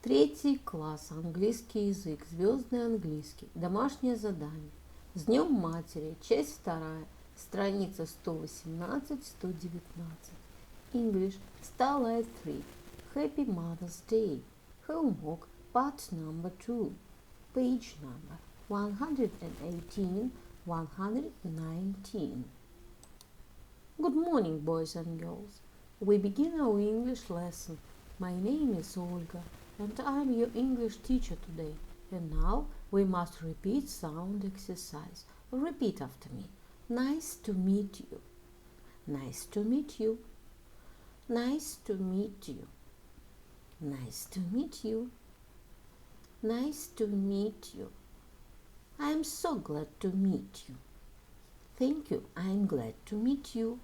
Третий класс, английский язык, звездный английский, домашнее задание. С днем матери, часть 2, страница 118-119. English, Starlight 3. Happy Mother's Day. Homework, part number 2. Page number 118, 119. Good morning, boys and girls. We begin our English lesson. My name is Olga, and I'm your English teacher today. And now we must repeat sound exercise. Repeat after me. Nice to meet you. Nice to meet you. Nice to meet you. Nice to meet you. Nice to meet you. I am so glad to meet you. Thank you. I am glad to meet you.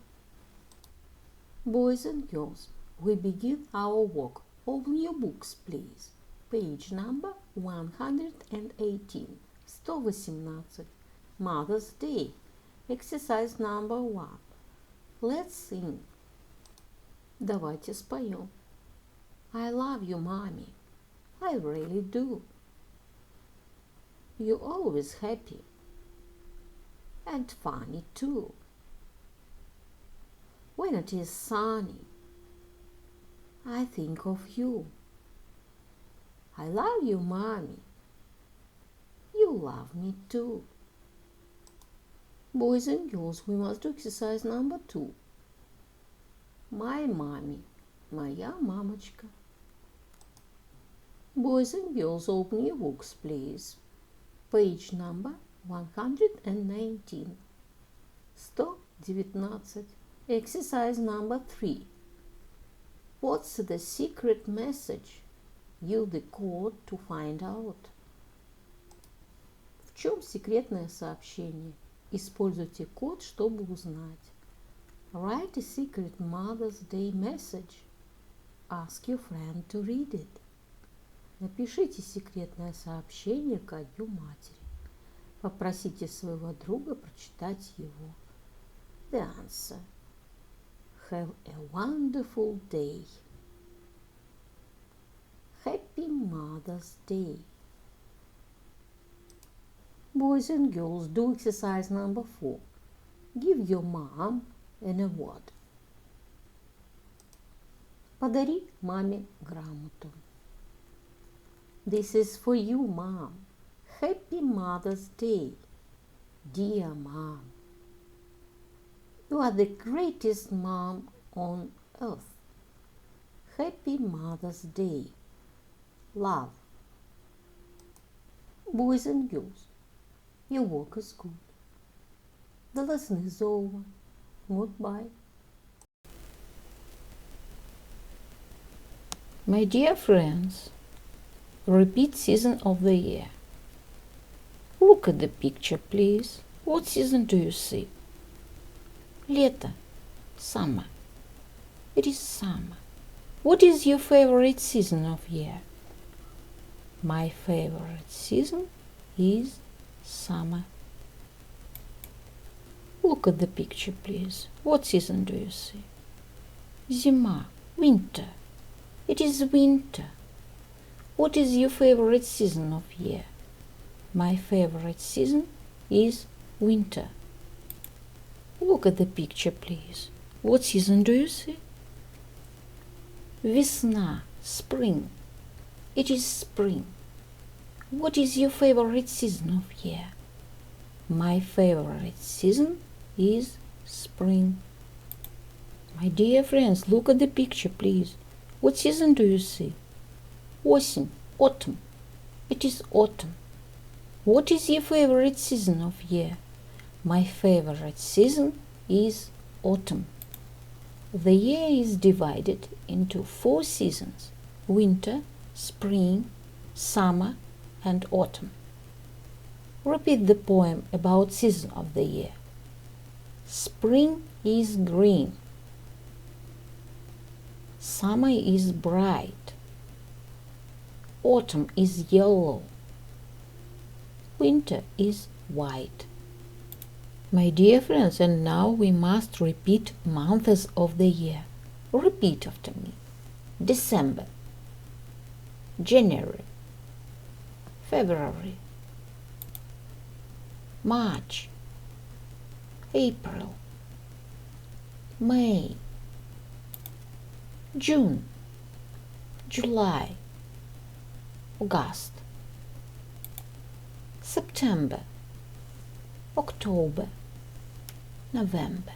Boys and girls, we begin our work. Open your books, please. Page number 118. 118. Mother's Day. Exercise number 1. Let's sing. Давайте споем. I love you, mommy. I really do. You're always happy. And funny too. When it is sunny, I think of you. I love you, mommy. You love me too. Boys and girls, we must do exercise number 2. My mommy. Моя мамочка. Boys and girls, open your books, please. Page number 119. 119. Exercise number 3. What's the secret message? Use the code to find out. В чем секретное сообщение? Используйте код, чтобы узнать. Write a secret Mother's Day message. Ask your friend to read it. Напишите секретное сообщение ко Дню матери. Попросите своего друга прочитать его. The answer. Have a wonderful day. Happy Mother's Day. Boys and girls, do exercise number 4. Give your mom an award. Подари маме грамоту. This is for you, Mom. Happy Mother's Day. Dear Mom. You are the greatest mom on earth. Happy Mother's Day. Love. Boys and girls, your work is good. The lesson is over. Goodbye. My dear friends, repeat season of the year. Look at the picture, please. What season do you see? Лето. Summer. It is summer. What is your favorite season of year? My favorite season is summer. Look at the picture, please. What season do you see? Зима. Winter. It is winter. What is your favorite season of year? My favorite season is winter. Look at the picture, please. What season do you see? Весна. Spring. It is spring. What is your favorite season of year? My favorite season is spring. My dear friends, look at the picture, please. What season do you see? Осень. Autumn. It is autumn. What is your favorite season of year? My favorite season is autumn. The year is divided into 4 seasons: winter, spring, summer, and autumn. Repeat the poem about season of the year. Spring is green. Summer is bright. Autumn is yellow. Winter is white. My dear friends, and now we must repeat months of the year. Repeat after me. December. January, February, March, April, May, June, July, August, September, October, November.